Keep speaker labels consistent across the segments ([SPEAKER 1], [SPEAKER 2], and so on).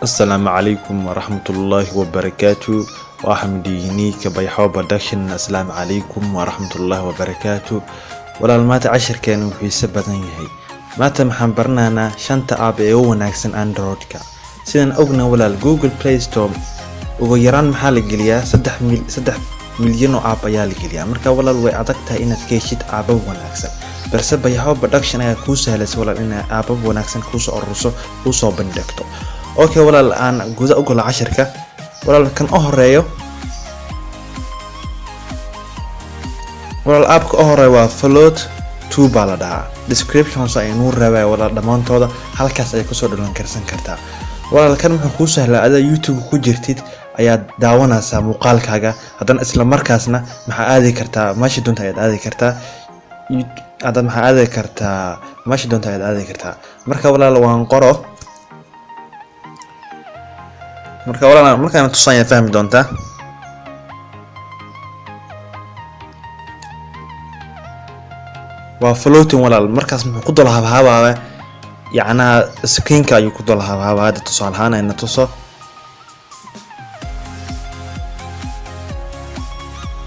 [SPEAKER 1] السلام عليكم ورحمة الله وبركاته. وحمديني كبيحو بدكشن. السلام عليكم ورحمة الله وبركاته. ولا المات عشر كانوا في سبتين هي مات محنبرنا أنا شنطة أب وناكسن أندرويد كا سيدنا أغنى ولا الجوجل بلاي ستور وغيران محل الجليا 3 مليون أب يا الجليا مركا ولا الوي عدكتها إن تكيشت أب وناكسن بس بيحو بدكشن يا كوسه هلس ولا إن أب وناكسن كوسه أرسو كوسه بندكتو. اوكي ولا الان جزء اقول 10 ولا كان اهريو ولا الاب اهري وا فلوت 2 بالدا description ay nuu rabay wala dhamaantooda halkaas ay ku soo dhalan karsan kartaa wala kan wuxuu ku sahlaa ada YouTube ku jirtid ayaa daawanaysa muuqaalkaaga hadan isla markaasna maxaa aadi kartaa maashi doonta aad aadi kartaa aad maxaa aadi kartaa maashi doonta aad aadi kartaa marka wala waan qoro markaan tusaan yaa fahmi doontaa waa floating walaal markaas muxuu ku dul habhaabaa yacnaa screenka ayuu ku dul habhaabaa hada tusaale ahaan ayna tuso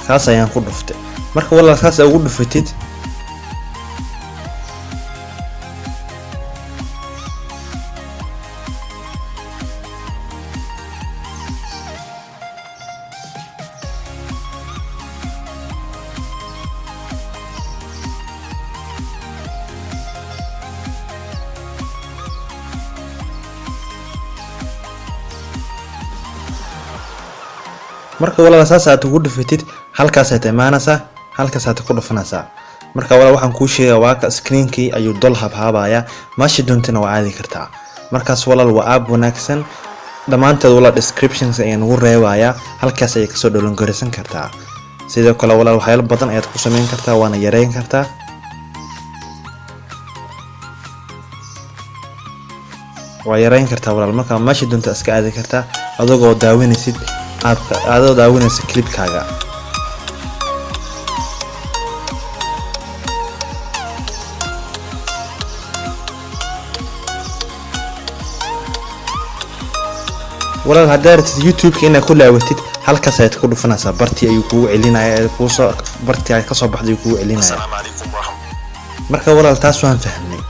[SPEAKER 1] kaas ayaan ku dhuftay marka walaal kaas ugu dhufatid marka walaal saas aad ugu dhufatid halkaas aad imaanaysaa halkaas aad ku dhufanaysaa marka walaal waxaan ku sheegaa waa ka screenkii ayuu dul habhaabaya maashi doontana waa aadi kartaa markaas walaal waa app wanaagsan dhamaanteed walaal descriptions ayaan ugu reebayaa halkaas ay ka soo dhalan garisan kartaa sidoo kale walaal waxyaalo badan ayaad ku sameyn kartaa waana yareyn kartaa walaal marka maashi doonta iska aadi kartaa adagoo daawanaysid adoo daawanaysa clipkaaga walaal hadaad YouTube-ka inaad ku laawatid halkaas ayaad ku dhufanaysaa bartii ayuu kugu celinayaa bartii ay ka soo baxday kugu celinayaa marka walaal taas waan fahmay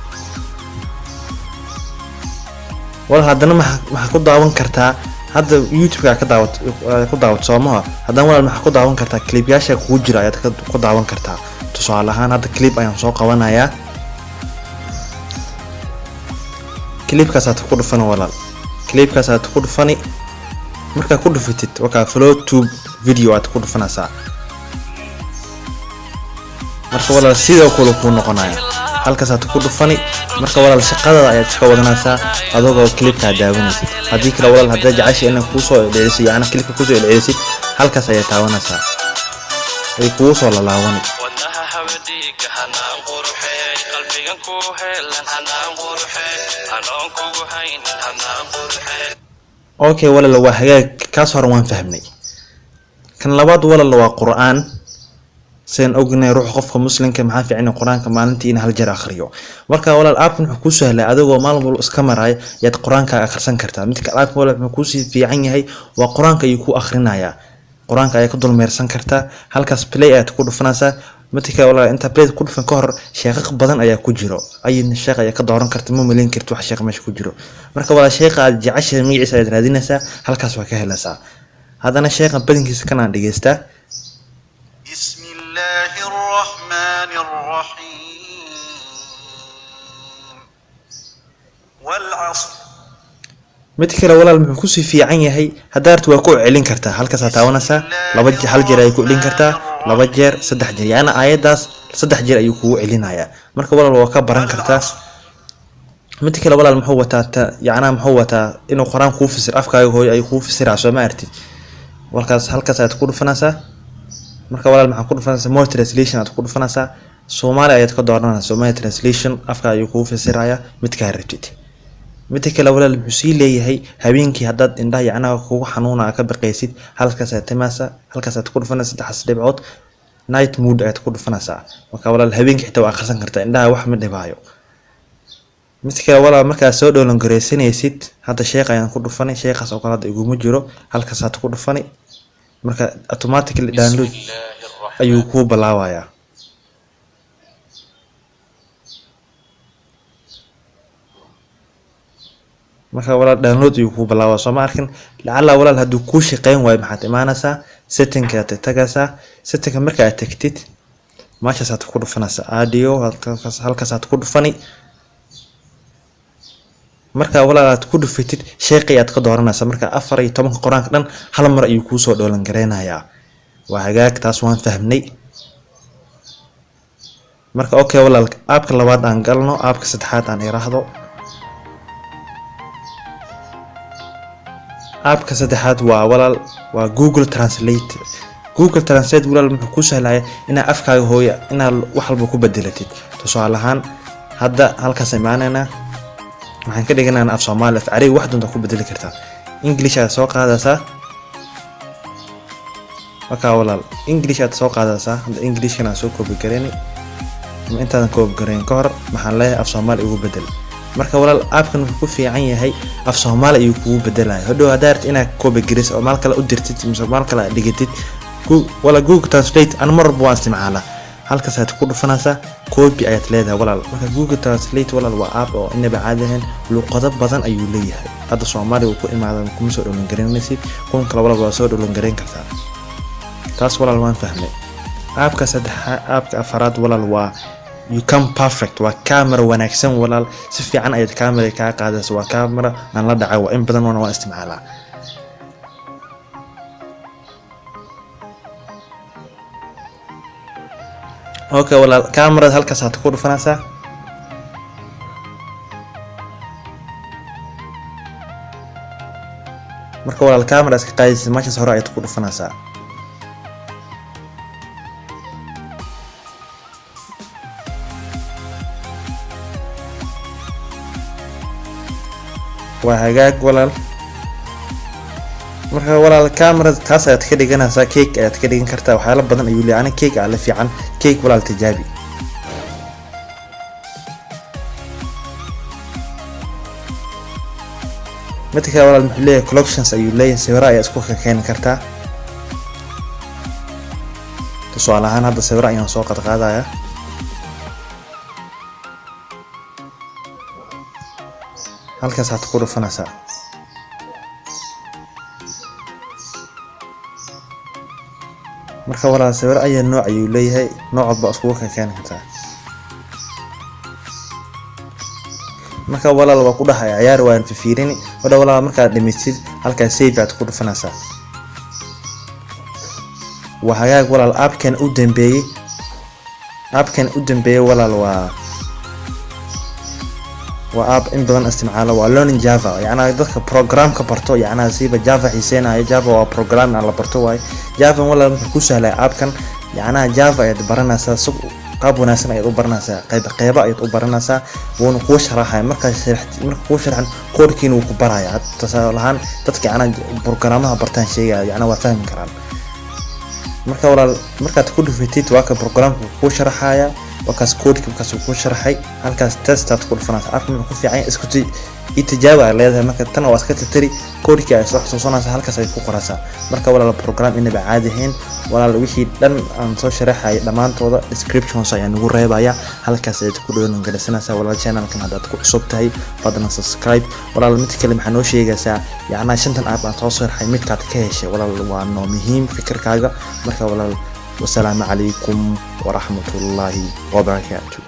[SPEAKER 1] walaal hadana maxaa ku daawan kartaa hadda YouTube-ka ku daawat Soomaha hadan walaal maxaa ku daawan kartaa clip-yaasha kugu jira ayaad ku daawan kartaa tusaale ahaan hadda clip ayaan soo qabanayaa clip-kaas aad ku dhufan walaal clip-kaas aad ku dhufani marka ku dhufatid waxa float to video aad ku dhufanaysaa marka walaal sidoo kale ku noqonaya halkaas aad ku dhufani marka walaal shaqada ayaad ka wadanaysaa adagoo clipka daawanaysid hadii kale walaal hadaa jacaysi inaan ku soo dheerisay yaana clipka ku soo dheerisay halkaas ayaad taawanaysaa ay ku soo lalaawani wadaha hawadiga hanaan quruxay qalbigan ku heelan hanaan quruxay anoo kugu hayn hanaan quruxay okay walaal waa hagaag kaas hor waan fahmay kan labaad walaal waa quraan سين أغنى روح قفك مسلم كمحا في عين القرآن كمالنتي إن هالجر آخريو مركا ولا الآب محكوسة هلا أدوغو مالبول اسكامر هاي ياد قرآن كآخرسان كرتا متك الآب ولا محكوسي في عيني هاي وقرآن كيكو آخرنا يا قرآن كيكدل ميرسان كرتا هالكاس بلاي تكون فناسا متك ولا أنت بلاي تكون فن كهر شيخ بدن أيا كوجرو أي الشيخ أيا كدوران كرتا مو ملين كرتو شيخ ماش كوجرو مركا ولا شيخ جعش ميعي سايد رادينسا هالكاس وكهلسا هذا أنا شيخ بدنكيس كان عندي جستا
[SPEAKER 2] بسم الله الرحمن الرحيم والعصر
[SPEAKER 1] متكلا ولا المحكوسي في عيني هي هدارت وكوع علين كرتا halkaas taawanaysa laba hal jeer ay ku cilin kartaa laba jeer saddex jeer yana aayadaas saddex jeer ayuu ku cilinayaa marka walaal waa ka baran kartaa متكلا walaal muxuu wataa yaana muxuu wataa inuu quraan ku fasir afkaaga hooy ay ku fasirayso ma artid halkaas aad ku dhufanaysaa marka walaal maxaa ku dhufanaysaa more translation aad ku dhufanaysaa Soomaali ayaad ka dooranaysaa Soomaali translation afka ayuu ku fasiraya mid ka rabtid mid kale walaal muxuu leeyahay habeenkii hadaad indhaha yacnaa kugu xanuuna ka baqaysid halkaas aad timaasa halkaas aad ku dhufanaysaa saddex dhibcood night mood aad ku dhufanaysaa marka walaal habeenkii xitaa waa akhrisan kartaa indhaha wax ma dhibaayo mid kale walaal markaa soo dhoolan gareysanaysid hadda sheekh ayaan ku dhufanay sheekhaas oo kale hadda iguma jiro halkaas aad ku dhufanay marka automatically download ayuu ku bilaabayaa marka walaal download ayuu ku bilaabaa soo ma arkin lacala walaal hadduu ku shaqeyn waayo maxaad imaanaysaa setting aad tagaysaa setting marka aad tagtid meeshaas aad ku dhufanaysaa audio halkaas aad ku dhufani marka walaal aad ku dhufatid sheekhi aad ka dooranaysaa marka 14 quraanka dhan hal mar ayuu ku soo dhoolan gareynayaa waa hagaag taas waan fahmnay marka okay walaal aabka labaad aan galno aabka saddexaad aan iraahdo aabka saddexaad waa walaal waa Google Translate walaal muxuu ku sahlayaa inaad afkaaga hooyo inaad wax walba ku bedelatid tusaale ahaan hadda halkaas imaanayna waxaan ka dhiganaynaa af Soomaali af Carabi wax doonta ku bedeli kartaa English aad soo qaadaysaa marka walaal English aad soo qaadaysaa hadda English kana soo koobi gareeni intaan koobi gareyn ka hor maxaan leeyahay af Soomaali ugu bedel marka walaal aabkan wuxuu ku fiican yahay af Soomaali ayuu kugu bedelayo hadhow hadaad inaad koobi gareys oo maal kale u dirtid mise maal kale dhigatid wala Google Translate aan marba waan isticmaalaa halkaas aad ku dhufanaysaa copy ayaad leedahay walaal marka Google Translate walaal waa app oo inaba caadi ahayn luqado badan ayuu leeyahay hadda Soomaali uu ku imaado kuma soo dhoolan gareynaysid kun kale walaal waa soo dhoolan gareyn kartaa taas walaal waan fahmay aabka saddexaad aabka afaraad walaal waa you come perfect waa camera wanaagsan walaal si fiican ayaad camera ka qaadaysaa waa camera aan la dhaco in badan waan isticmaalaa okay walaal camera halkaas aad ku dhufanaysaa marka walaal camera iska qaadaysaa meeshaas hore ayaad ku dhufanaysaa waa hagaag walaal marka walaal camera taas ayaad ka dhiganaysaa cake ayaad ka dhigan kartaa waxyaalo badan ayuu leeyahay ana cake ala fiican cake walaal tijaabi midka walaal muxuu leeyahay collections ayuu leeyahay sawirro ayaad isku keeni kartaa tusaale ahaan hadda sawirro ayaan soo qaadaya halkaas aad ku dhufanaysaa marka walaal sawir ayaa nooc ayuu leeyahay nooc ba isku keeni kartaa marka walaal waa ku dhahay ciyaar waan fiirini walaal marka dhimitid halkaas save aad ku dhufanaysaa waa hagaag walaal aabkan u dambeeyay walaal waa app in badan isticmaalo waa learning Java yani dadka program ka barto yani siiba Java xiiseenaya Java waa program aan la barto way Java walaal wuxuu ku sahlay app-kan yani Java ayaad baranaysaa qaab wanaagsan ayaad u baranaysaa qayb ayaad u baranaysaa wuuna ku sharaxay marka ku sharaxan koodkiina uu ku barayaa tusaale ahaan dadka yani programada bartaan sheegaya yani waa fahmi karaan marka walaal markaad ku dhufatid waa ka programku ku sharaxaya wakaas koodka kaas ku sharaxay halkaas test aad ku dhufanaysaa afka ku fiican isku tijaabo leedahay marka tan waa iska tirtiri koodka ay soo xusuusanaysaa halkaas ay ku qoraysaa marka walaal program inaba caadi ahayn walaal wixii dhan aan soo sharaxay dhamaantooda descriptions ayaan ugu reebaya halkaas ay ku dhoolan galaysanaysaa walaal channelkan hadaad ku cusub tahay fadlan subscribe walaal mid kale maxaa noo sheegaysaa yani shantan app aan soo sharaxay midkaad ka heshay walaal waa noo muhiim fikirkaaga marka walaal والسلام عليكم ورحمة الله وبركاته.